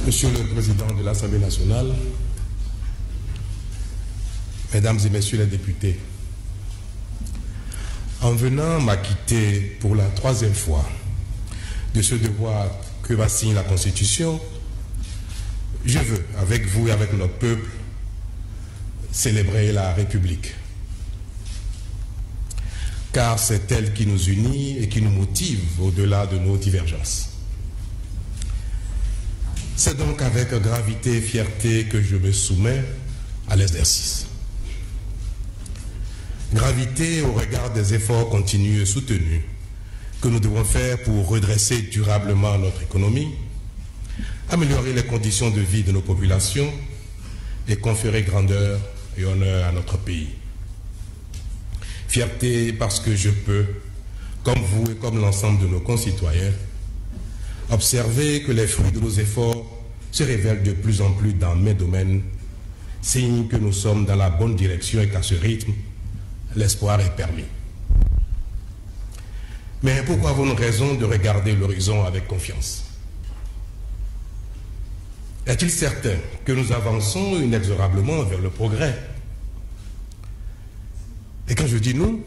Monsieur le Président de l'Assemblée nationale, Mesdames et Messieurs les députés, en venant m'acquitter pour la troisième fois de ce devoir que m'assigne la Constitution, je veux, avec vous et avec notre peuple, célébrer la République. Car c'est elle qui nous unit et qui nous motive au-delà de nos divergences. C'est donc avec gravité et fierté que je me soumets à l'exercice. Gravité au regard des efforts continus et soutenus que nous devons faire pour redresser durablement notre économie, améliorer les conditions de vie de nos populations et conférer grandeur et honneur à notre pays. Fierté parce que je peux, comme vous et comme l'ensemble de nos concitoyens, observer que les fruits de nos efforts se révèlent de plus en plus dans mes domaines, signe que nous sommes dans la bonne direction et qu'à ce rythme, l'espoir est permis. Mais pourquoi avons-nous raison de regarder l'horizon avec confiance? Est-il certain que nous avançons inexorablement vers le progrès? Et quand je dis nous,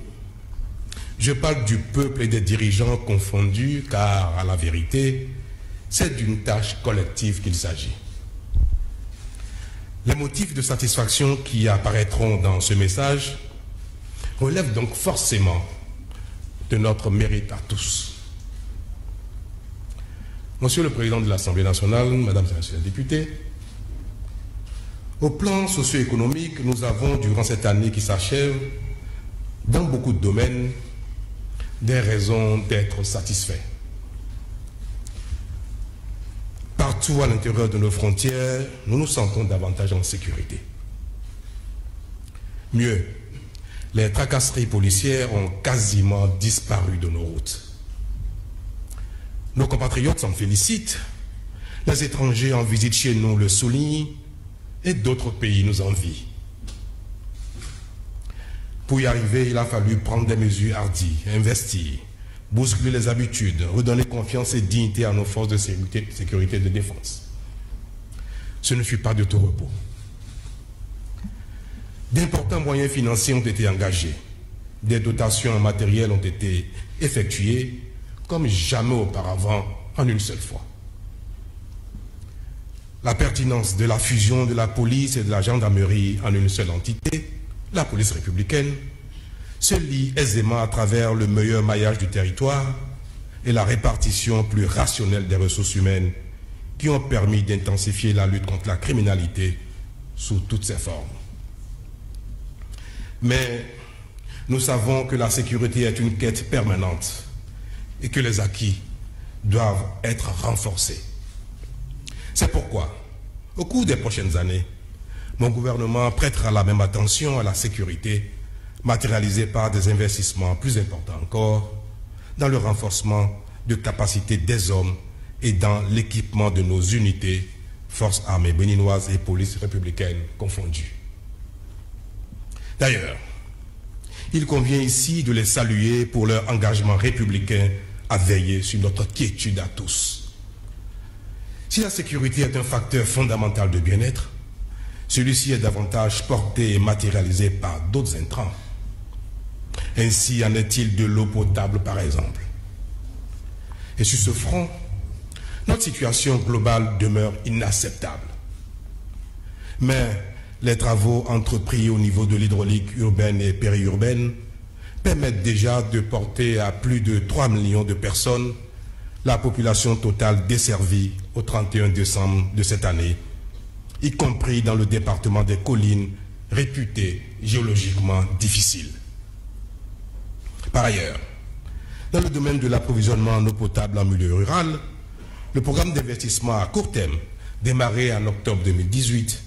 je parle du peuple et des dirigeants confondus, car à la vérité, c'est d'une tâche collective qu'il s'agit. Les motifs de satisfaction qui apparaîtront dans ce message relèvent donc forcément de notre mérite à tous. Monsieur le Président de l'Assemblée nationale, Mesdames et Messieurs les députés, au plan socio-économique, nous avons, durant cette année qui s'achève, dans beaucoup de domaines, des raisons d'être satisfaits. Partout à l'intérieur de nos frontières, nous nous sentons davantage en sécurité. Mieux, les tracasseries policières ont quasiment disparu de nos routes. Nos compatriotes s'en félicitent, les étrangers en visite chez nous le soulignent et d'autres pays nous envient. Pour y arriver, il a fallu prendre des mesures hardies, investir, bousculer les habitudes, redonner confiance et dignité à nos forces de sécurité et de défense. Ce ne fut pas de tout repos. D'importants moyens financiers ont été engagés. Des dotations en matériel ont été effectuées comme jamais auparavant en une seule fois. La pertinence de la fusion de la police et de la gendarmerie en une seule entité, la police républicaine, se lie aisément à travers le meilleur maillage du territoire et la répartition plus rationnelle des ressources humaines qui ont permis d'intensifier la lutte contre la criminalité sous toutes ses formes. Mais nous savons que la sécurité est une quête permanente et que les acquis doivent être renforcés. C'est pourquoi, au cours des prochaines années, mon gouvernement prêtera la même attention à la sécurité, matérialisée par des investissements plus importants encore dans le renforcement de capacités des hommes et dans l'équipement de nos unités, forces armées béninoises et police républicaine confondues. D'ailleurs, il convient ici de les saluer pour leur engagement républicain à veiller sur notre quiétude à tous. Si la sécurité est un facteur fondamental de bien-être, celui-ci est davantage porté et matérialisé par d'autres intrants. Ainsi en est-il de l'eau potable, par exemple. Et sur ce front, notre situation globale demeure inacceptable. Mais les travaux entrepris au niveau de l'hydraulique urbaine et périurbaine permettent déjà de porter à plus de 3 millions de personnes la population totale desservie au 31 décembre de cette année, y compris dans le département des collines réputé géologiquement difficile. Par ailleurs, dans le domaine de l'approvisionnement en eau potable en milieu rural, le programme d'investissement à court terme, démarré en octobre 2018,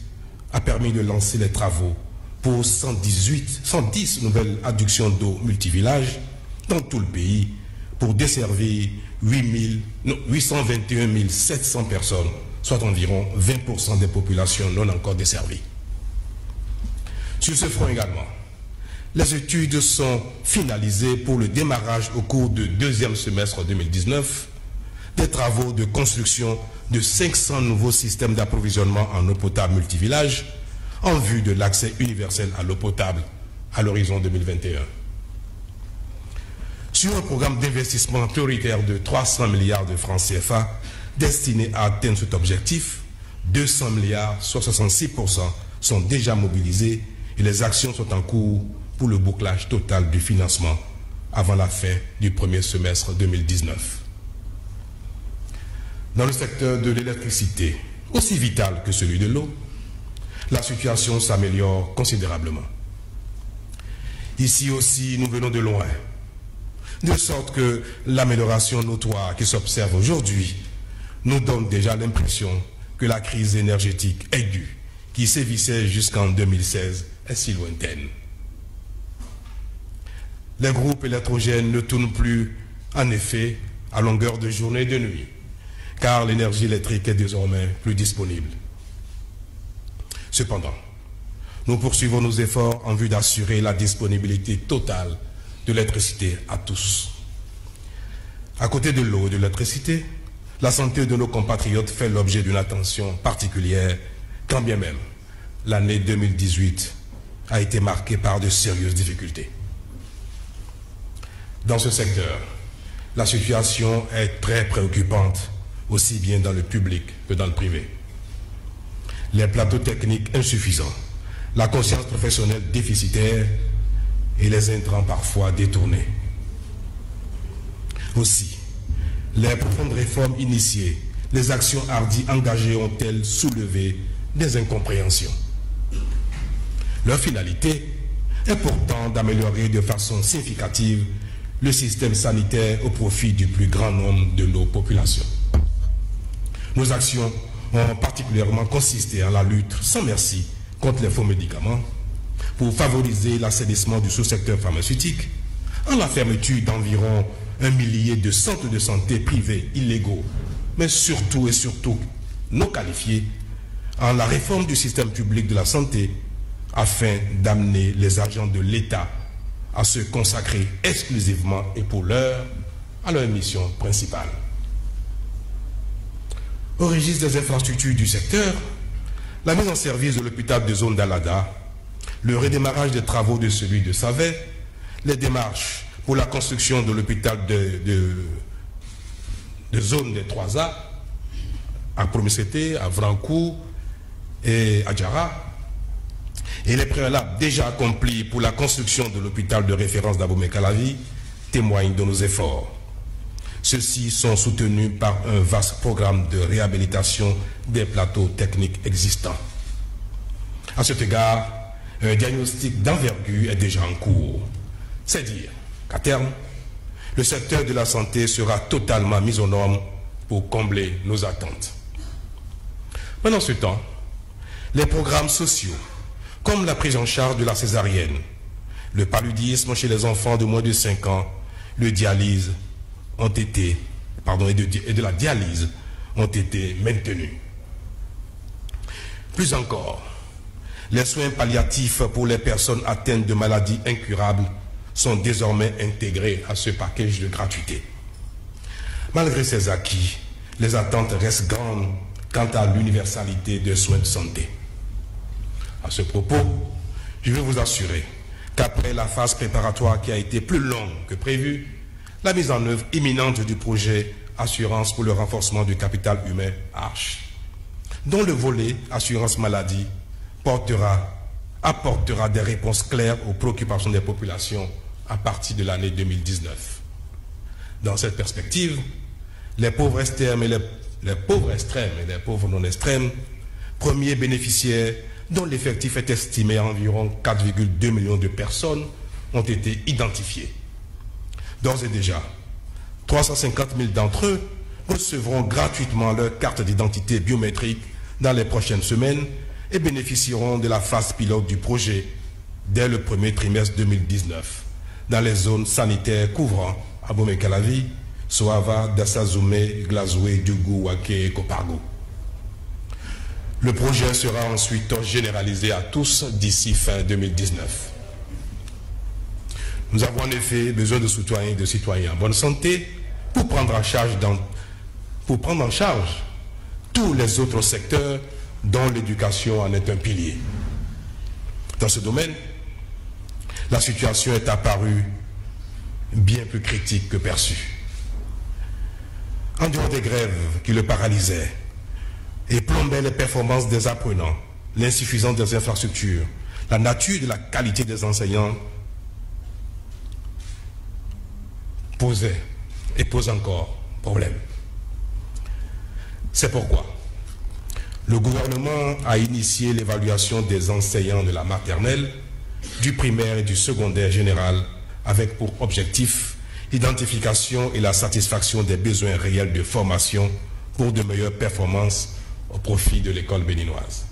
a permis de lancer les travaux pour 110 nouvelles adductions d'eau multivillages dans tout le pays pour desservir 821 700 personnes, soit environ 20% des populations non encore desservies. Sur ce front également, les études sont finalisées pour le démarrage au cours du deuxième semestre 2019 des travaux de construction de 500 nouveaux systèmes d'approvisionnement en eau potable multivillage en vue de l'accès universel à l'eau potable à l'horizon 2021. Sur un programme d'investissement prioritaire de 300 milliards de francs CFA destiné à atteindre cet objectif, 200 milliards, soit 66%, sont déjà mobilisés et les actions sont en cours pour le bouclage total du financement avant la fin du premier semestre 2019. Dans le secteur de l'électricité, aussi vital que celui de l'eau, la situation s'améliore considérablement. Ici aussi, nous venons de loin, de sorte que l'amélioration notoire qui s'observe aujourd'hui nous donne déjà l'impression que la crise énergétique aiguë qui sévissait jusqu'en 2016 est si lointaine. Les groupes électrogènes ne tournent plus, en effet, à longueur de journée et de nuit, car l'énergie électrique est désormais plus disponible. Cependant, nous poursuivons nos efforts en vue d'assurer la disponibilité totale de l'électricité à tous. À côté de l'eau et de l'électricité, la santé de nos compatriotes fait l'objet d'une attention particulière, quand bien même l'année 2018 a été marquée par de sérieuses difficultés. Dans ce secteur, la situation est très préoccupante, aussi bien dans le public que dans le privé. Les plateaux techniques insuffisants, la conscience professionnelle déficitaire et les intrants parfois détournés. Aussi, les profondes réformes initiées, les actions hardies engagées ont-elles soulevé des incompréhensions. Leur finalité est pourtant d'améliorer de façon significative le système sanitaire au profit du plus grand nombre de nos populations. Nos actions ont particulièrement consisté en la lutte sans merci contre les faux médicaments, pour favoriser l'assainissement du sous-secteur pharmaceutique, en la fermeture d'environ 1 millier de centres de santé privés illégaux, mais surtout et surtout non qualifiés, en la réforme du système public de la santé, afin d'amener les agents de l'État à se consacrer exclusivement et pour l'heure à leur mission principale. Au registre des infrastructures du secteur, la mise en service de l'hôpital de zone d'Alada, le redémarrage des travaux de celui de Savet, les démarches pour la construction de l'hôpital de zone des 3A, à Promissété, à Vrancourt et à Djara, et les préalables déjà accomplis pour la construction de l'hôpital de référence d'Abomey-Calavi témoignent de nos efforts. Ceux-ci sont soutenus par un vaste programme de réhabilitation des plateaux techniques existants. À cet égard, un diagnostic d'envergure est déjà en cours. C'est dire qu'à terme, le secteur de la santé sera totalement mis aux normes pour combler nos attentes. Pendant ce temps, les programmes sociaux, comme la prise en charge de la césarienne, le paludisme chez les enfants de moins de 5 ans, et de la dialyse ont été maintenus. Plus encore, les soins palliatifs pour les personnes atteintes de maladies incurables sont désormais intégrés à ce package de gratuité. Malgré ces acquis, les attentes restent grandes quant à l'universalité des soins de santé. À ce propos, je veux vous assurer qu'après la phase préparatoire qui a été plus longue que prévu, la mise en œuvre imminente du projet Assurance pour le renforcement du capital humain ARCH, dont le volet Assurance maladie apportera des réponses claires aux préoccupations des populations à partir de l'année 2019. Dans cette perspective, les pauvres extrêmes et les pauvres non extrêmes, premiers bénéficiaires dont l'effectif est estimé à environ 4,2 millions de personnes, ont été identifiés. D'ores et déjà, 350 000 d'entre eux recevront gratuitement leur carte d'identité biométrique dans les prochaines semaines et bénéficieront de la phase pilote du projet dès le premier trimestre 2019 dans les zones sanitaires couvrant Abomey-Calavi, Soava, Dassazoumé, Glazoué, Djougou, Waké et Kopargo. Le projet sera ensuite généralisé à tous d'ici fin 2019. Nous avons en effet besoin de citoyens et de citoyens en bonne santé pour prendre en charge pour prendre en charge tous les autres secteurs dont l'éducation en est un pilier. Dans ce domaine, la situation est apparue bien plus critique que perçue. En dehors des grèves qui le paralysaient et plombaient les performances des apprenants, l'insuffisance des infrastructures, la nature de la qualité des enseignants posait et pose encore problème. C'est pourquoi le gouvernement a initié l'évaluation des enseignants de la maternelle, du primaire et du secondaire général avec pour objectif l'identification et la satisfaction des besoins réels de formation pour de meilleures performances au profit de l'école béninoise.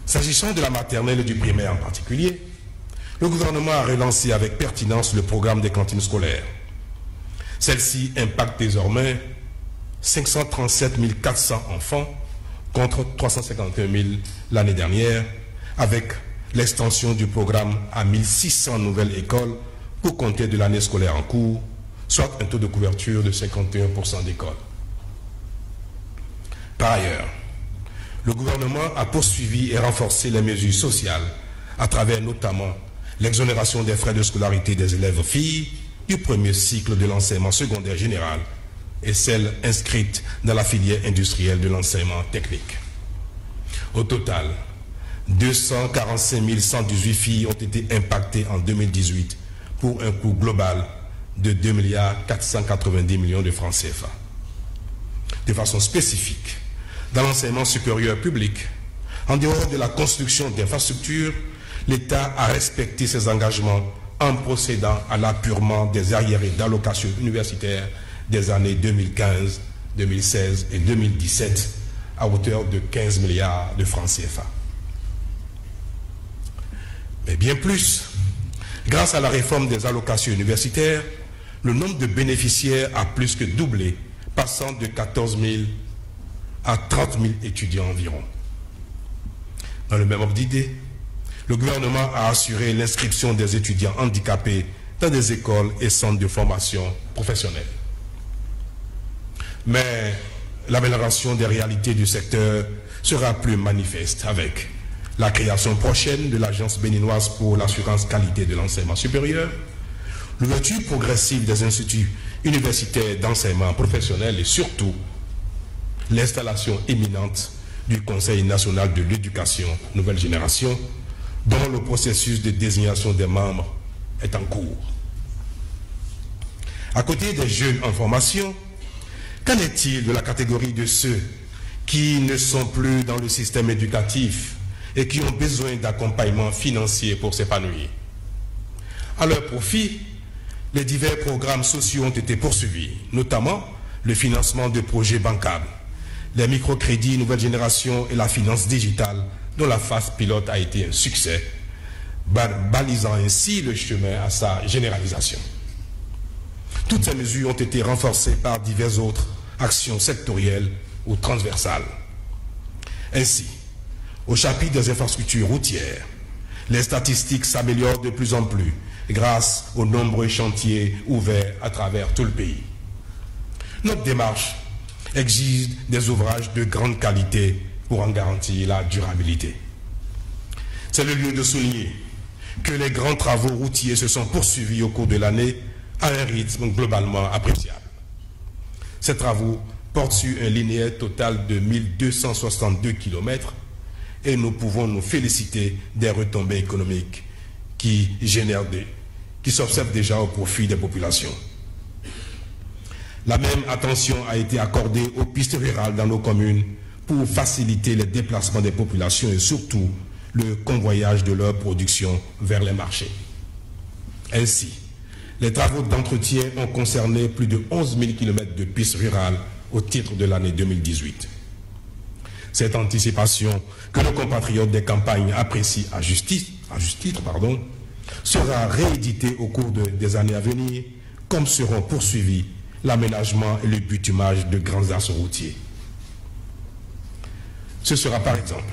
S'agissant de la maternelle et du primaire en particulier, le gouvernement a relancé avec pertinence le programme des cantines scolaires. Celle-ci impacte désormais 537 400 enfants contre 351 000 l'année dernière, avec l'extension du programme à 1600 nouvelles écoles pour compter de l'année scolaire en cours, soit un taux de couverture de 51% d'écoles. Par ailleurs, le gouvernement a poursuivi et renforcé les mesures sociales à travers notamment l'exonération des frais de scolarité des élèves filles du premier cycle de l'enseignement secondaire général et celles inscrites dans la filière industrielle de l'enseignement technique. Au total, 245 118 filles ont été impactées en 2018 pour un coût global de 2 490 millions de francs CFA. De façon spécifique, dans l'enseignement supérieur public, en dehors de la construction d'infrastructures, l'État a respecté ses engagements en procédant à l'appurement des arriérés d'allocations universitaires des années 2015, 2016 et 2017 à hauteur de 15 milliards de francs CFA. Mais bien plus, grâce à la réforme des allocations universitaires, le nombre de bénéficiaires a plus que doublé, passant de 14 000 à 30 000 étudiants environ. Dans le même ordre d'idée, le gouvernement a assuré l'inscription des étudiants handicapés dans des écoles et centres de formation professionnelle. Mais l'amélioration des réalités du secteur sera plus manifeste avec la création prochaine de l'Agence béninoise pour l'assurance qualité de l'enseignement supérieur, l'ouverture progressive des instituts universitaires d'enseignement professionnel et surtout l'installation imminente du Conseil national de l'éducation nouvelle génération dont le processus de désignation des membres est en cours. À côté des jeunes en formation, qu'en est-il de la catégorie de ceux qui ne sont plus dans le système éducatif et qui ont besoin d'accompagnement financier pour s'épanouir? À leur profit, les divers programmes sociaux ont été poursuivis, notamment le financement de projets bancables, les microcrédits nouvelle génération et la finance digitale, dont la phase pilote a été un succès, balisant ainsi le chemin à sa généralisation. Toutes ces mesures ont été renforcées par diverses autres actions sectorielles ou transversales. Ainsi, au chapitre des infrastructures routières, les statistiques s'améliorent de plus en plus grâce aux nombreux chantiers ouverts à travers tout le pays. Notre démarche exige des ouvrages de grande qualité pour en garantir la durabilité. C'est le lieu de souligner que les grands travaux routiers se sont poursuivis au cours de l'année à un rythme globalement appréciable. Ces travaux portent sur un linéaire total de 1262 km et nous pouvons nous féliciter des retombées économiques qui s'observent déjà au profit des populations. La même attention a été accordée aux pistes rurales dans nos communes pour faciliter les déplacements des populations et surtout le convoyage de leur production vers les marchés. Ainsi, les travaux d'entretien ont concerné plus de 11 000 km de pistes rurales au titre de l'année 2018. Cette anticipation que nos compatriotes des campagnes apprécient à juste titre, sera rééditée au cours des années à venir, comme seront poursuivis l'aménagement et le bitumage de grands axes routiers. Ce sera par exemple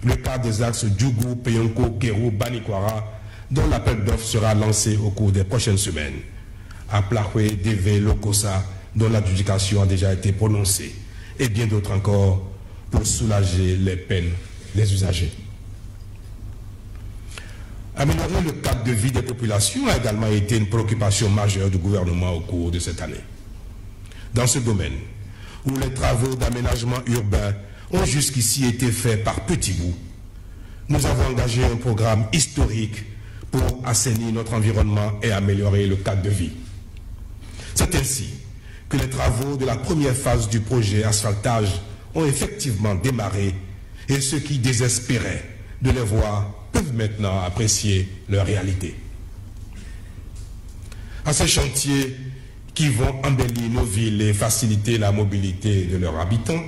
le cas des axes Djougou, Peyonko, Kérou, Banikwara, dont l'appel d'offres sera lancé au cours des prochaines semaines, à Plahoué, Dévé, Lokossa, dont l'adjudication a déjà été prononcée, et bien d'autres encore pour soulager les peines des usagers. Améliorer le cadre de vie des populations a également été une préoccupation majeure du gouvernement au cours de cette année. Dans ce domaine, où les travaux d'aménagement urbain ont jusqu'ici été faits par petits bouts, nous avons engagé un programme historique pour assainir notre environnement et améliorer le cadre de vie. C'est ainsi que les travaux de la première phase du projet asphaltage ont effectivement démarré et ceux qui désespéraient de les voir peuvent maintenant apprécier leur réalité. À ces chantiers qui vont embellir nos villes et faciliter la mobilité de leurs habitants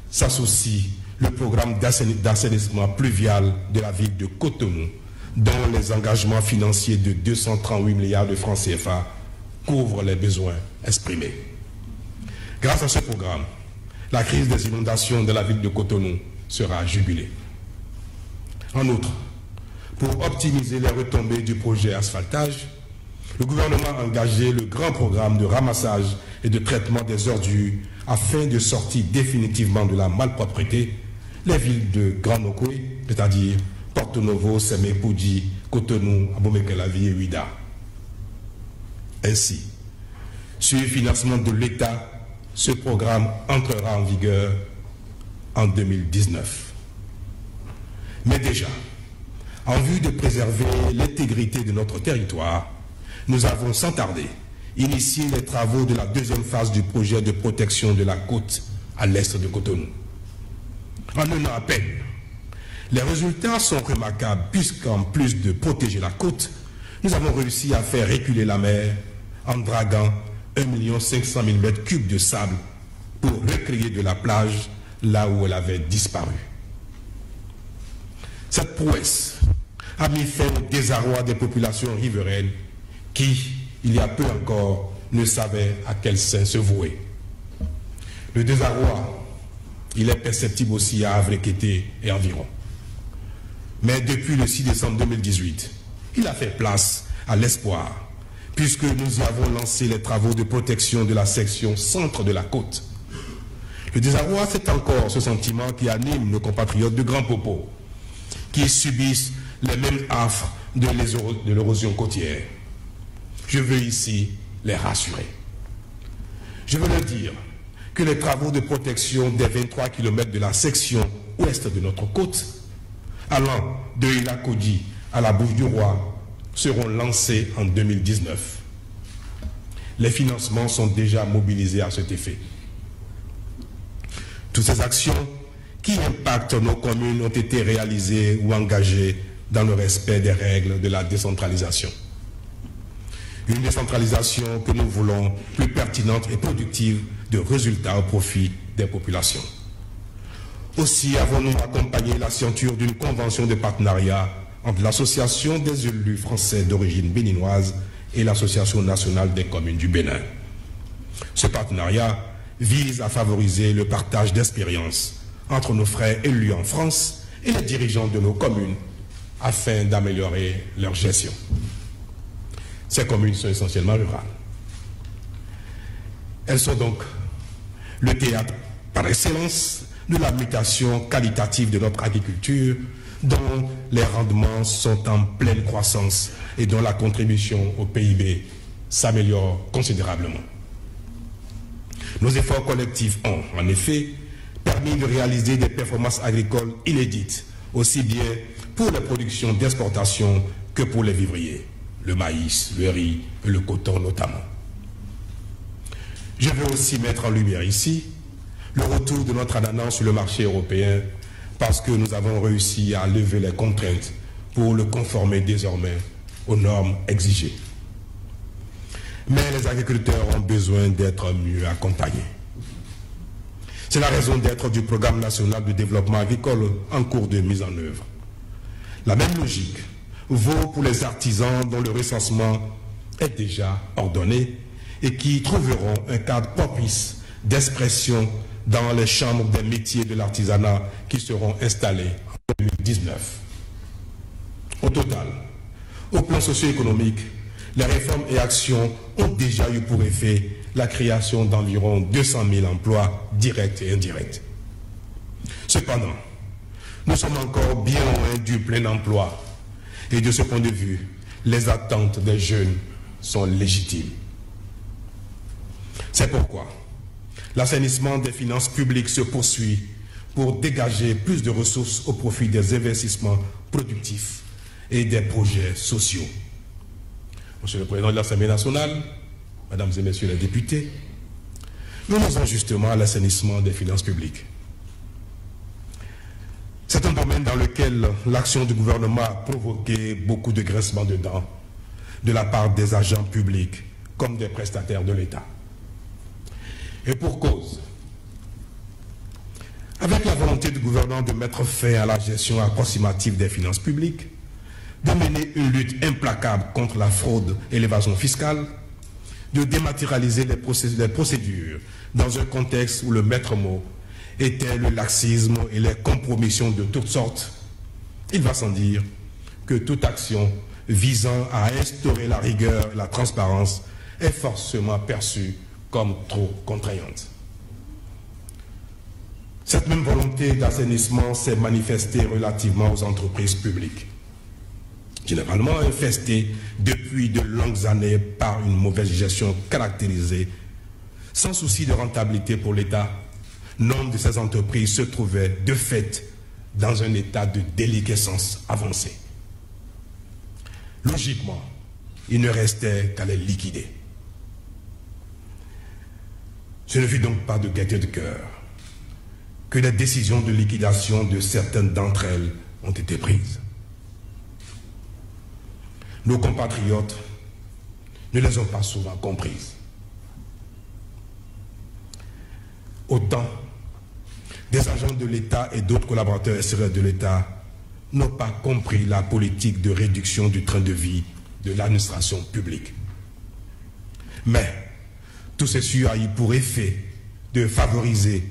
s'associe le programme d'assainissement pluvial de la ville de Cotonou, dont les engagements financiers de 238 milliards de francs CFA couvrent les besoins exprimés. Grâce à ce programme, la crise des inondations de la ville de Cotonou sera jubilée. En outre, pour optimiser les retombées du projet asphaltage, le gouvernement a engagé le grand programme de ramassage et de traitement des ordures afin de sortir définitivement de la malpropreté les villes de Grand Nokoué, c'est-à-dire Porto Novo, Sémé-Poudji, Cotonou, Abomey-Calavi et Ouida. Ainsi, sur le financement de l'État, ce programme entrera en vigueur en 2019. Mais déjà, en vue de préserver l'intégrité de notre territoire, nous avons sans tarder initié les travaux de la deuxième phase du projet de protection de la côte à l'est de Cotonou. En un an à peine, les résultats sont remarquables puisqu'en plus de protéger la côte, nous avons réussi à faire reculer la mer en draguant 1 500 000 m3 de sable pour recréer de la plage là où elle avait disparu. Cette prouesse a mis fin au désarroi des populations riveraines qui, il y a peu encore, ne savaient à quel saint se vouer. Le désarroi, il est perceptible aussi à Havre-Kété et environ. Mais depuis le 6 décembre 2018, il a fait place à l'espoir, puisque nous y avons lancé les travaux de protection de la section centre de la côte. Le désarroi, c'est encore ce sentiment qui anime nos compatriotes de Grand Popo, qui subissent les mêmes affres de l'érosion côtière. Je veux ici les rassurer. Je veux leur dire que les travaux de protection des 23 km de la section ouest de notre côte, allant de Ilakoudi à la Bouche-du-Roi, seront lancés en 2019. Les financements sont déjà mobilisés à cet effet. Toutes ces actions qui impactent nos communes ont été réalisées ou engagées dans le respect des règles de la décentralisation. Une décentralisation que nous voulons plus pertinente et productive de résultats au profit des populations. Aussi avons-nous accompagné la signature d'une convention de partenariat entre l'Association des élus français d'origine béninoise et l'Association nationale des communes du Bénin. Ce partenariat vise à favoriser le partage d'expériences entre nos frères élus en France et les dirigeants de nos communes afin d'améliorer leur gestion. Ces communes sont essentiellement rurales. Elles sont donc le théâtre par excellence de la mutation qualitative de notre agriculture dont les rendements sont en pleine croissance et dont la contribution au PIB s'améliore considérablement. Nos efforts collectifs ont, en effet, permis de réaliser des performances agricoles inédites, aussi bien pour les productions d'exportation que pour les vivriers, le maïs, le riz et le coton notamment. Je veux aussi mettre en lumière ici le retour de notre ananas sur le marché européen parce que nous avons réussi à lever les contraintes pour le conformer désormais aux normes exigées. Mais les agriculteurs ont besoin d'être mieux accompagnés. C'est la raison d'être du Programme national de développement agricole en cours de mise en œuvre. La même logique vaut pour les artisans dont le recensement est déjà ordonné et qui trouveront un cadre propice d'expression dans les chambres des métiers de l'artisanat qui seront installées en 2019. Au total, au plan socio-économique, les réformes et actions ont déjà eu pour effet la création d'environ 200 000 emplois directs et indirects. Cependant, nous sommes encore bien loin du plein emploi et de ce point de vue, les attentes des jeunes sont légitimes. C'est pourquoi l'assainissement des finances publiques se poursuit pour dégager plus de ressources au profit des investissements productifs et des projets sociaux. Monsieur le Président de l'Assemblée nationale, Mesdames et Messieurs les députés, nous nous en justement à l'assainissement des finances publiques. C'est un domaine dans lequel l'action du gouvernement a provoqué beaucoup de grincements de dents de la part des agents publics comme des prestataires de l'État. Et pour cause, avec la volonté du gouvernement de mettre fin à la gestion approximative des finances publiques, de mener une lutte implacable contre la fraude et l'évasion fiscale, de dématérialiser les procédures dans un contexte où le maître mot était le laxisme et les compromissions de toutes sortes, il va sans dire que toute action visant à instaurer la rigueur et la transparence est forcément perçue comme trop contraignante. Cette même volonté d'assainissement s'est manifestée relativement aux entreprises publiques, généralement infestées depuis de longues années par une mauvaise gestion caractérisée, sans souci de rentabilité pour l'État. Nombre de ces entreprises se trouvaient de fait dans un état de déliquescence avancée. Logiquement, il ne restait qu'à les liquider. Ce ne fut donc pas de gaieté de cœur que les décisions de liquidation de certaines d'entre elles ont été prises. Nos compatriotes ne les ont pas souvent comprises. Autant des agents de l'État et d'autres collaborateurs extérieurs de l'État n'ont pas compris la politique de réduction du train de vie de l'administration publique. Mais tout ceci a eu pour effet de favoriser,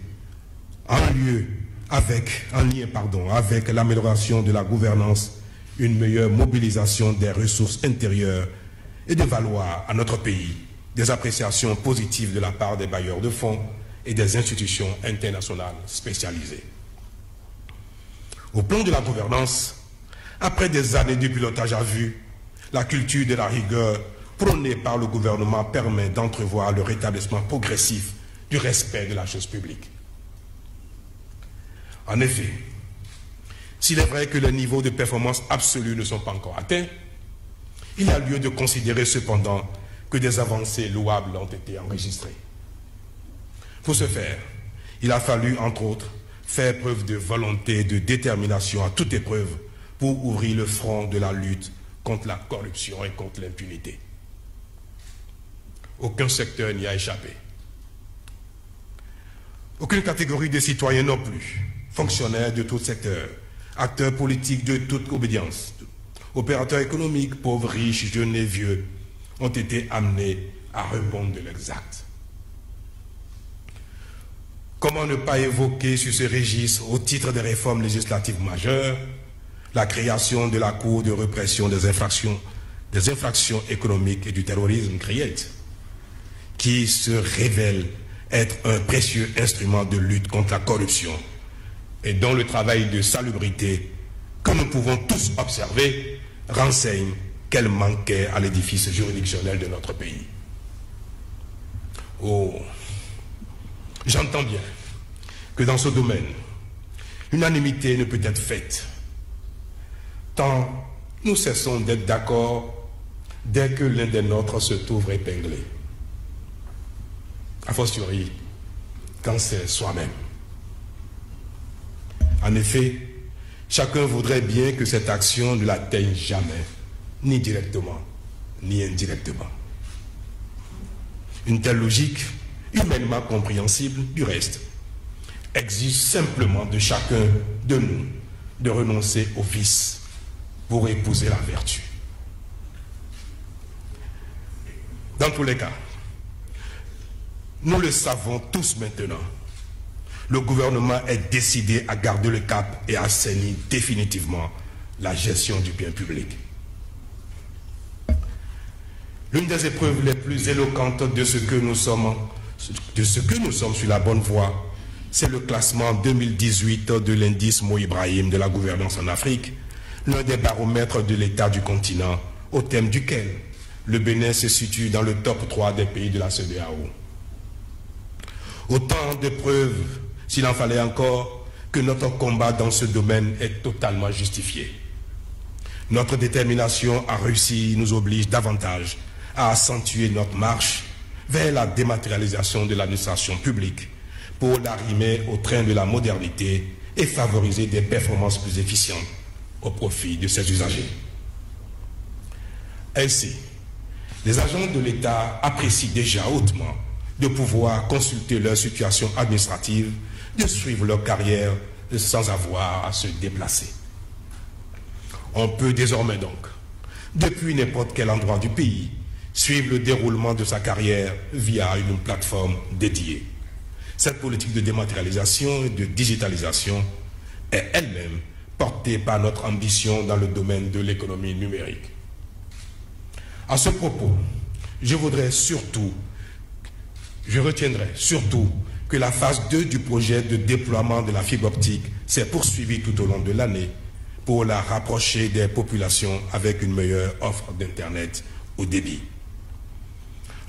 en lien avec l'amélioration de la gouvernance, une meilleure mobilisation des ressources intérieures et de valoir à notre pays des appréciations positives de la part des bailleurs de fonds et des institutions internationales spécialisées. Au plan de la gouvernance, après des années de pilotage à vue, la culture de la rigueur prônée par le gouvernement permet d'entrevoir le rétablissement progressif du respect de la chose publique. En effet, s'il est vrai que les niveaux de performance absolus ne sont pas encore atteints, il y a lieu de considérer cependant que des avancées louables ont été enregistrées. Pour ce faire, il a fallu, entre autres, faire preuve de volonté et de détermination à toute épreuve pour ouvrir le front de la lutte contre la corruption et contre l'impunité. Aucun secteur n'y a échappé. Aucune catégorie de citoyens non plus, fonctionnaires de tout secteur, acteurs politiques de toute obédience, opérateurs économiques, pauvres, riches, jeunes et vieux, ont été amenés à répondre de leurs actes. Comment ne pas évoquer sur ce registre, au titre des réformes législatives majeures, la création de la Cour de répression des infractions économiques et du terrorisme, CRIET, qui se révèle être un précieux instrument de lutte contre la corruption et dont le travail de salubrité que nous pouvons tous observer renseigne qu'elle manquait à l'édifice juridictionnel de notre pays. Oh, j'entends bien que dans ce domaine, l'unanimité ne peut être faite, tant nous cessons d'être d'accord dès que l'un des nôtres se trouve épinglé. A fortiori, quand c'est soi-même. En effet, chacun voudrait bien que cette action ne l'atteigne jamais, ni directement, ni indirectement. Une telle logique, humainement compréhensible du reste, exige simplement de chacun de nous de renoncer au vice pour épouser la vertu. Dans tous les cas, nous le savons tous maintenant, le gouvernement est décidé à garder le cap et à assainir définitivement la gestion du bien public. L'une des épreuves les plus éloquentes de ce que nous sommes sur la bonne voie, c'est le classement 2018 de l'indice Mo Ibrahim de la gouvernance en Afrique, l'un des baromètres de l'état du continent, au thème duquel le Bénin se situe dans le top 3 des pays de la CEDEAO. Autant de preuves, s'il en fallait encore, que notre combat dans ce domaine est totalement justifié. Notre détermination à réussir nous oblige davantage à accentuer notre marche vers la dématérialisation de l'administration publique pour l'arrimer au train de la modernité et favoriser des performances plus efficientes au profit de ses usagers. Ainsi, les agents de l'État apprécient déjà hautement de pouvoir consulter leur situation administrative, de suivre leur carrière sans avoir à se déplacer. On peut désormais donc, depuis n'importe quel endroit du pays, suivre le déroulement de sa carrière via une plateforme dédiée. Cette politique de dématérialisation et de digitalisation est elle-même portée par notre ambition dans le domaine de l'économie numérique. À ce propos, je retiendrai surtout que la phase 2 du projet de déploiement de la fibre optique s'est poursuivie tout au long de l'année pour la rapprocher des populations avec une meilleure offre d'Internet au débit.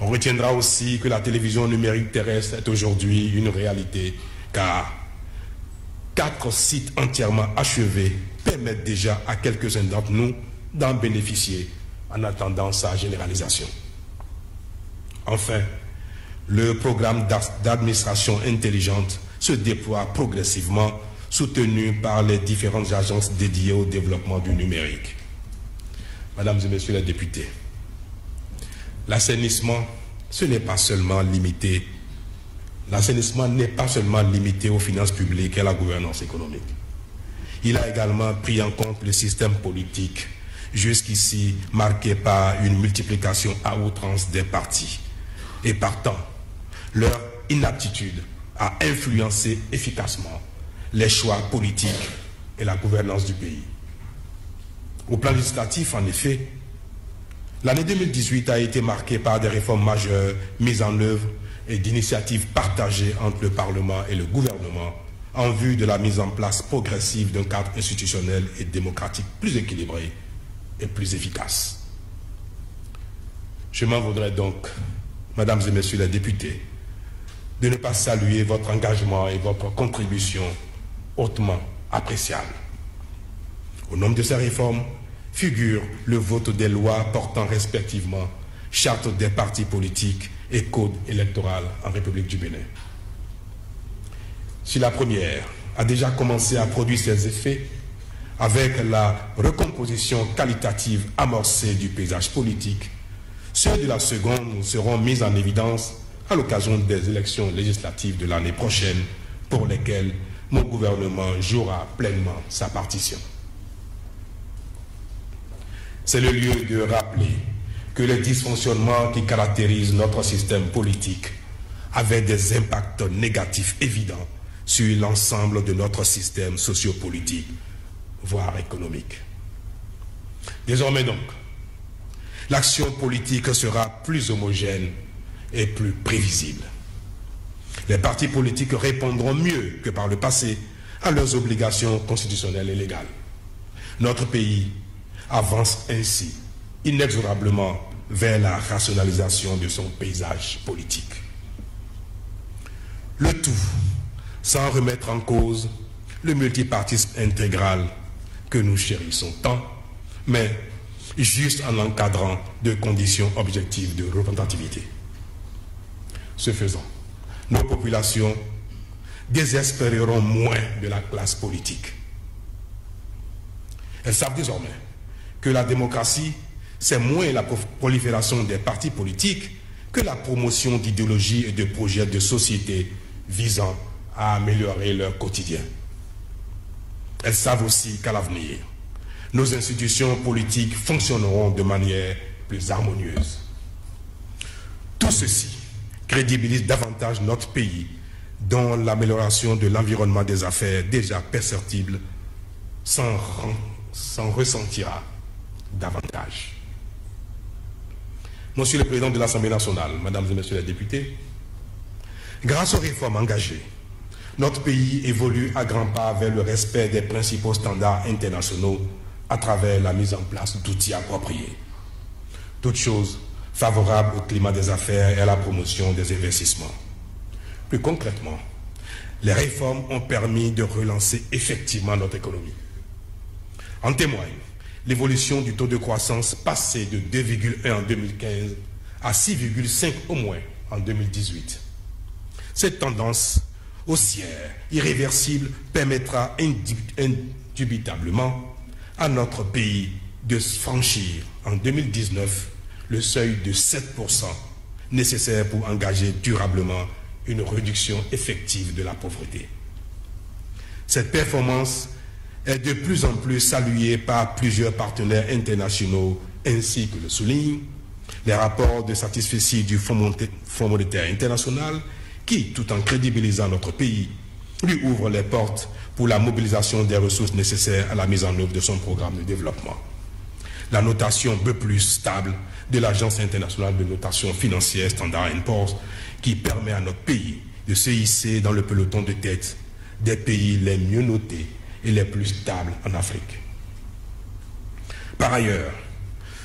On retiendra aussi que la télévision numérique terrestre est aujourd'hui une réalité, car 4 sites entièrement achevés permettent déjà à quelques-uns d'entre nous d'en bénéficier en attendant sa généralisation. Enfin, le programme d'administration intelligente se déploie progressivement, soutenu par les différentes agences dédiées au développement du numérique. Mesdames et messieurs les députés, l'assainissement, l'assainissement n'est pas seulement limité aux finances publiques et à la gouvernance économique. Il a également pris en compte le système politique, jusqu'ici marqué par une multiplication à outrance des partis, et partant, leur inaptitude à influencer efficacement les choix politiques et la gouvernance du pays. Au plan législatif, en effet, l'année 2018 a été marquée par des réformes majeures mises en œuvre et d'initiatives partagées entre le Parlement et le gouvernement en vue de la mise en place progressive d'un cadre institutionnel et démocratique plus équilibré et plus efficace. Je m'en voudrais donc, mesdames et messieurs les députés, de ne pas saluer votre engagement et votre contribution hautement appréciable. Au nombre de ces réformes figure le vote des lois portant respectivement charte des partis politiques et code électoral en République du Bénin. Si la première a déjà commencé à produire ses effets avec la recomposition qualitative amorcée du paysage politique, ceux de la seconde seront mis en évidence à l'occasion des élections législatives de l'année prochaine pour lesquelles mon gouvernement jouera pleinement sa partition. C'est le lieu de rappeler que les dysfonctionnements qui caractérisent notre système politique avaient des impacts négatifs évidents sur l'ensemble de notre système sociopolitique, voire économique. Désormais donc, l'action politique sera plus homogène et plus prévisible. Les partis politiques répondront mieux que par le passé à leurs obligations constitutionnelles et légales. Notre pays avance ainsi inexorablement vers la rationalisation de son paysage politique. Le tout sans remettre en cause le multipartisme intégral que nous chérissons tant, mais juste en l'encadrant de conditions objectives de représentativité. Ce faisant, nos populations désespéreront moins de la classe politique. Elles savent désormais que la démocratie, c'est moins la prolifération des partis politiques que la promotion d'idéologies et de projets de société visant à améliorer leur quotidien. Elles savent aussi qu'à l'avenir, nos institutions politiques fonctionneront de manière plus harmonieuse. Tout ceci crédibilise davantage notre pays, dont l'amélioration de l'environnement des affaires déjà perceptible s'en ressentira davantage. Monsieur le Président de l'Assemblée nationale, Mesdames et Messieurs les députés, grâce aux réformes engagées, notre pays évolue à grands pas vers le respect des principaux standards internationaux à travers la mise en place d'outils appropriés. Toutes choses favorables au climat des affaires et à la promotion des investissements. Plus concrètement, les réformes ont permis de relancer effectivement notre économie. En témoigne l'évolution du taux de croissance passé de 2,1 en 2015 à 6,5 au moins en 2018. Cette tendance haussière irréversible permettra indubitablement à notre pays de franchir en 2019 le seuil de 7% nécessaire pour engager durablement une réduction effective de la pauvreté. Cette performance est de plus en plus saluée par plusieurs partenaires internationaux, ainsi que le soulignent les rapports de satisfecit du Fonds monétaire international qui, tout en crédibilisant notre pays, lui ouvre les portes pour la mobilisation des ressources nécessaires à la mise en œuvre de son programme de développement. La notation B+ stable de l'Agence internationale de notation financière Standard & Poor's qui permet à notre pays de se hisser dans le peloton de tête des pays les mieux notés et les plus stables en Afrique. Par ailleurs,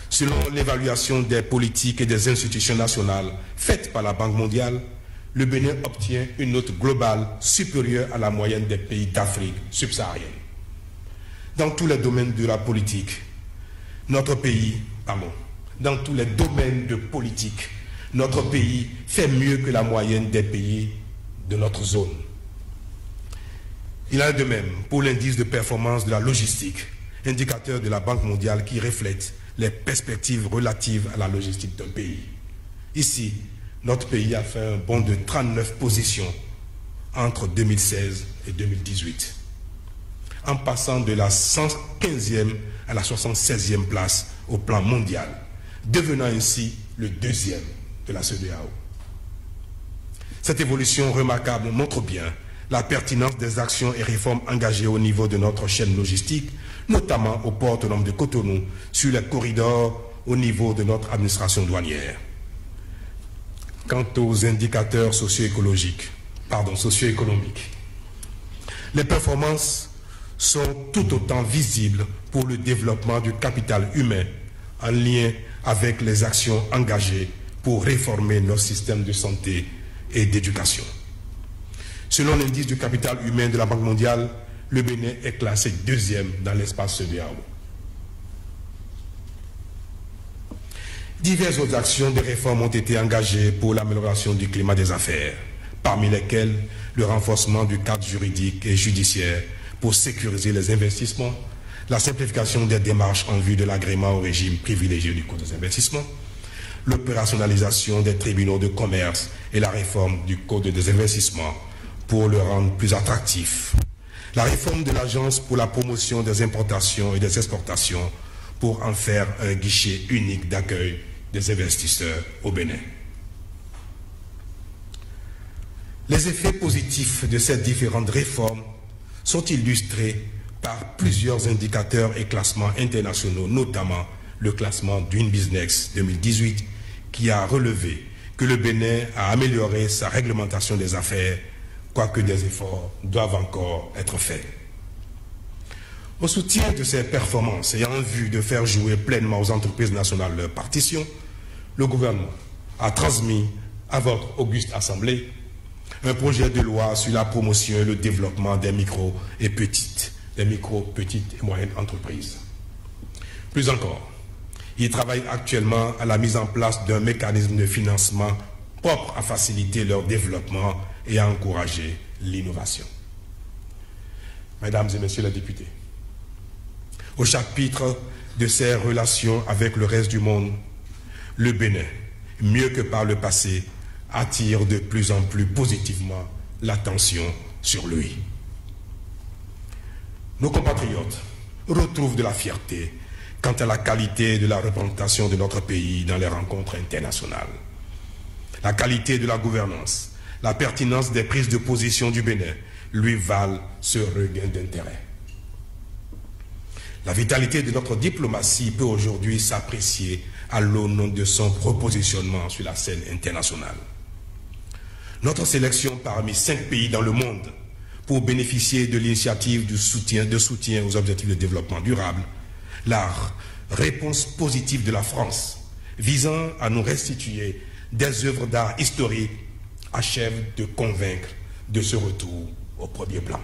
selon l'évaluation des politiques et des institutions nationales faites par la Banque mondiale, le Bénin obtient une note globale supérieure à la moyenne des pays d'Afrique subsaharienne. Dans tous les domaines de la politique, notre pays fait mieux que la moyenne des pays de notre zone. Il en est de même pour l'indice de performance de la logistique, indicateur de la Banque mondiale qui reflète les perspectives relatives à la logistique d'un pays. Ici, notre pays a fait un bond de 39 positions entre 2016 et 2018, en passant de la 115e à la 76e place au plan mondial, devenant ainsi le deuxième de la CEDEAO. Cette évolution remarquable montre bien la pertinence des actions et réformes engagées au niveau de notre chaîne logistique, notamment au port autonome de Cotonou, sur les corridors au niveau de notre administration douanière. Quant aux indicateurs socio-économiques, les performances sont tout autant visibles pour le développement du capital humain en lien avec les actions engagées pour réformer nos systèmes de santé et d'éducation. Selon l'indice du capital humain de la Banque mondiale, le Bénin est classé deuxième dans l'espace CEDEAO. Diverses autres actions de réforme ont été engagées pour l'amélioration du climat des affaires, parmi lesquelles le renforcement du cadre juridique et judiciaire pour sécuriser les investissements, la simplification des démarches en vue de l'agrément au régime privilégié du Code des investissements, l'opérationnalisation des tribunaux de commerce et la réforme du Code des investissements pour le rendre plus attractif, la réforme de l'Agence pour la promotion des importations et des exportations pour en faire un guichet unique d'accueil des investisseurs au Bénin. Les effets positifs de ces différentes réformes sont illustrés par plusieurs indicateurs et classements internationaux, notamment le classement Doing Business 2018, qui a relevé que le Bénin a amélioré sa réglementation des affaires, quoique des efforts doivent encore être faits. Au soutien de ces performances et en vue de faire jouer pleinement aux entreprises nationales leur partition, le gouvernement a transmis à votre auguste Assemblée un projet de loi sur la promotion et le développement des micro, petites et moyennes entreprises. Plus encore, il travaille actuellement à la mise en place d'un mécanisme de financement propre à faciliter leur développement et à encourager l'innovation. Mesdames et Messieurs les députés, au chapitre de ses relations avec le reste du monde, le Bénin, mieux que par le passé, attire de plus en plus positivement l'attention sur lui. Nos compatriotes retrouvent de la fierté quant à la qualité de la représentation de notre pays dans les rencontres internationales. La qualité de la gouvernance, la pertinence des prises de position du Bénin lui valent ce regain d'intérêt. La vitalité de notre diplomatie peut aujourd'hui s'apprécier à l'aune de son repositionnement sur la scène internationale. Notre sélection parmi 5 pays dans le monde pour bénéficier de l'initiative de soutien aux objectifs de développement durable, la réponse positive de la France visant à nous restituer des œuvres d'art historiques achève de convaincre de ce retour au premier plan.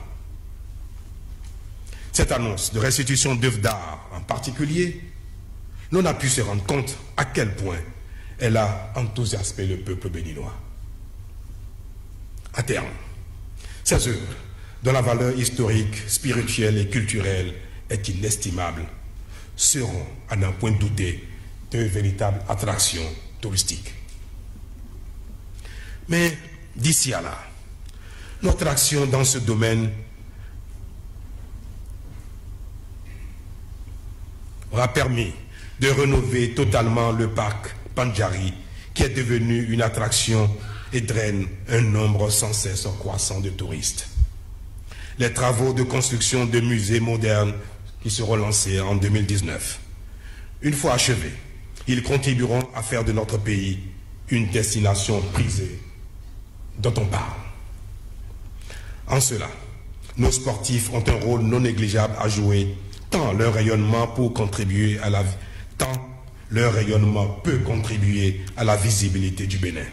Cette annonce de restitution d'œuvres d'art en particulier, l'on a pu se rendre compte à quel point elle a enthousiasmé le peuple béninois. À terme, ces œuvres, dont la valeur historique, spirituelle et culturelle est inestimable, seront, à n'en point douter, de véritables attractions touristiques. Mais d'ici à là, notre action dans ce domaine aura permis de rénover totalement le parc Pandjari, qui est devenu une attraction et draine un nombre sans cesse croissant de touristes. Les travaux de construction de musées modernes qui seront lancés en 2019. Une fois achevés, ils contribueront à faire de notre pays une destination prisée dont on parle. En cela, nos sportifs ont un rôle non négligeable à jouer, tant leur rayonnement peut contribuer à la visibilité du Bénin.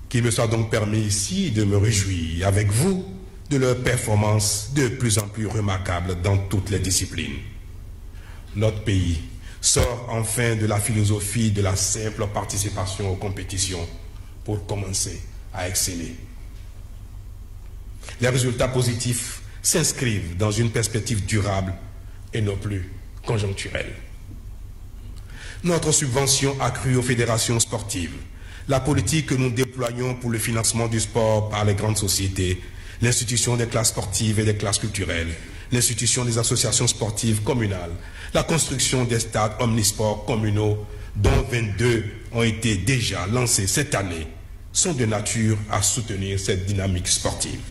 Qu'il me soit donc permis ici de me réjouir avec vous de leurs performances de plus en plus remarquables dans toutes les disciplines. Notre pays sort enfin de la philosophie de la simple participation aux compétitions pour commencer à exceller. Les résultats positifs s'inscrivent dans une perspective durable et non plus conjoncturelle. Notre subvention accrue aux fédérations sportives, la politique que nous déployons pour le financement du sport par les grandes sociétés, l'institution des classes sportives et des classes culturelles, l'institution des associations sportives communales, la construction des stades omnisports communaux, dont 22 ont été déjà lancés cette année, sont de nature à soutenir cette dynamique sportive.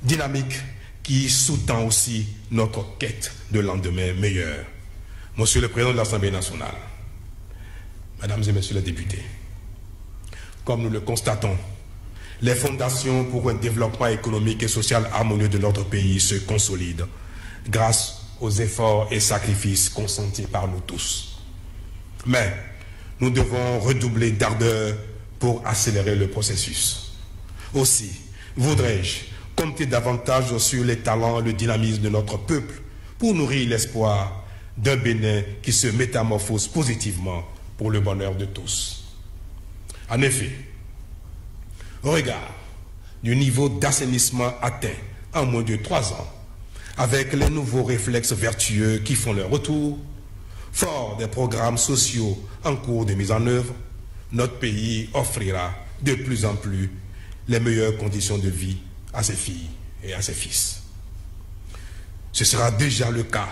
Dynamique qui sous-tend aussi notre quête de lendemain meilleur. Monsieur le Président de l'Assemblée nationale, Mesdames et Messieurs les députés, comme nous le constatons, les fondations pour un développement économique et social harmonieux de notre pays se consolident grâce aux efforts et sacrifices consentis par nous tous. Mais nous devons redoubler d'ardeur pour accélérer le processus. Aussi, voudrais-je compter davantage sur les talents et le dynamisme de notre peuple pour nourrir l'espoir d'un Bénin qui se métamorphose positivement pour le bonheur de tous. En effet, au regard du niveau d'assainissement atteint en moins de 3 ans, avec les nouveaux réflexes vertueux qui font leur retour, fort des programmes sociaux en cours de mise en œuvre, notre pays offrira de plus en plus les meilleures conditions de vie à ses filles et à ses fils. Ce sera déjà le cas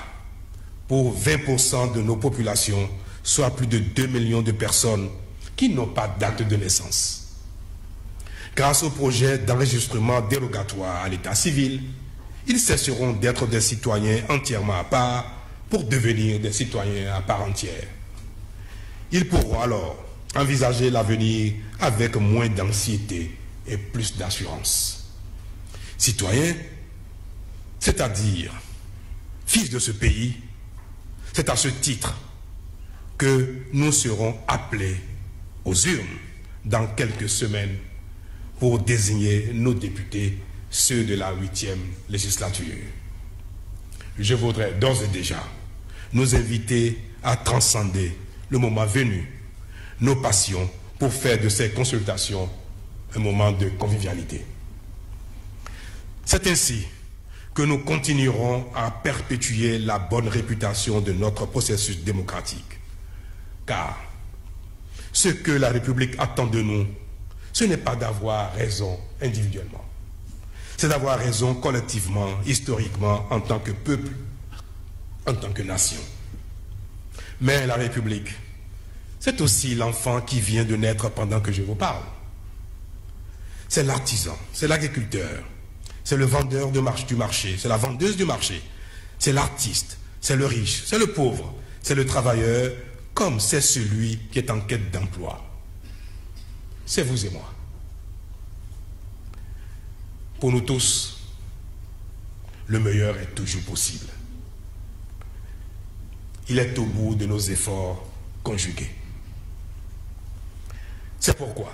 pour 20% de nos populations, soit plus de 2 millions de personnes qui n'ont pas d'acte de naissance. Grâce au projet d'enregistrement dérogatoire à l'état civil, ils cesseront d'être des citoyens entièrement à part pour devenir des citoyens à part entière. Ils pourront alors envisager l'avenir avec moins d'anxiété et plus d'assurance. Citoyens, c'est-à-dire fils de ce pays, c'est à ce titre que nous serons appelés aux urnes dans quelques semaines pour désigner nos députés, ceux de la 8e législature. Je voudrais d'ores et déjà nous inviter à transcender, le moment venu, nos passions pour faire de ces consultations un moment de convivialité. C'est ainsi que nous continuerons à perpétuer la bonne réputation de notre processus démocratique. Car ce que la République attend de nous, ce n'est pas d'avoir raison individuellement. C'est d'avoir raison collectivement, historiquement, en tant que peuple, en tant que nation. Mais la République, c'est aussi l'enfant qui vient de naître pendant que je vous parle. C'est l'artisan, c'est l'agriculteur, c'est le vendeur du marché, c'est la vendeuse du marché, c'est l'artiste, c'est le riche, c'est le pauvre, c'est le travailleur, comme c'est celui qui est en quête d'emploi. C'est vous et moi. Pour nous tous, le meilleur est toujours possible. Il est au bout de nos efforts conjugués. C'est pourquoi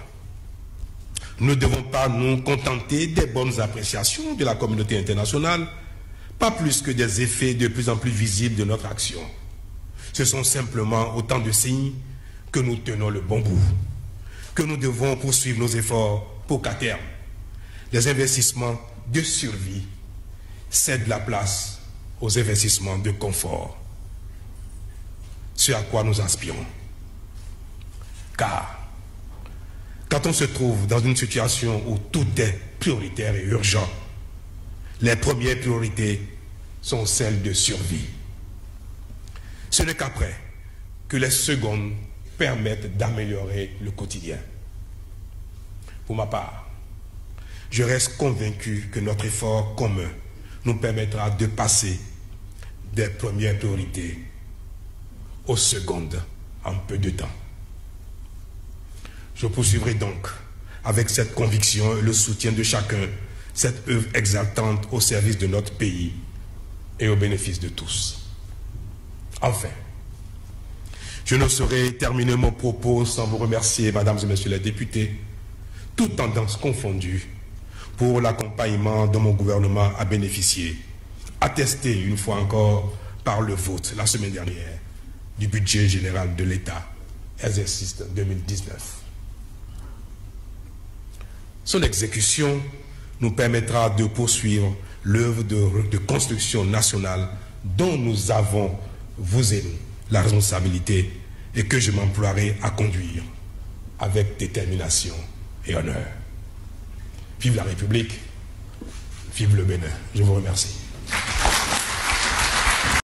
nous ne devons pas nous contenter des bonnes appréciations de la communauté internationale, pas plus que des effets de plus en plus visibles de notre action. Ce sont simplement autant de signes que nous tenons le bon bout, que nous devons poursuivre nos efforts pour qu'à terme, les investissements de survie cèdent la place aux investissements de confort. Ce à quoi nous aspirons. Car, quand on se trouve dans une situation où tout est prioritaire et urgent, les premières priorités sont celles de survie. Ce n'est qu'après que les secondes permettent d'améliorer le quotidien. Pour ma part, je reste convaincu que notre effort commun nous permettra de passer des premières priorités aux secondes en peu de temps. Je poursuivrai donc, avec cette conviction et le soutien de chacun, cette œuvre exaltante au service de notre pays et au bénéfice de tous. Enfin, je ne saurais terminer mon propos sans vous remercier, mesdames et messieurs les députés, toutes tendances confondues, pour l'accompagnement dont mon gouvernement a bénéficié, attesté une fois encore par le vote la semaine dernière du budget général de l'État, exercice 2019. Son exécution nous permettra de poursuivre l'œuvre de construction nationale dont nous avons, vous et nous, la responsabilité et que je m'emploierai à conduire avec détermination et honneur. Vive la République, vive le Bénin. Je vous remercie.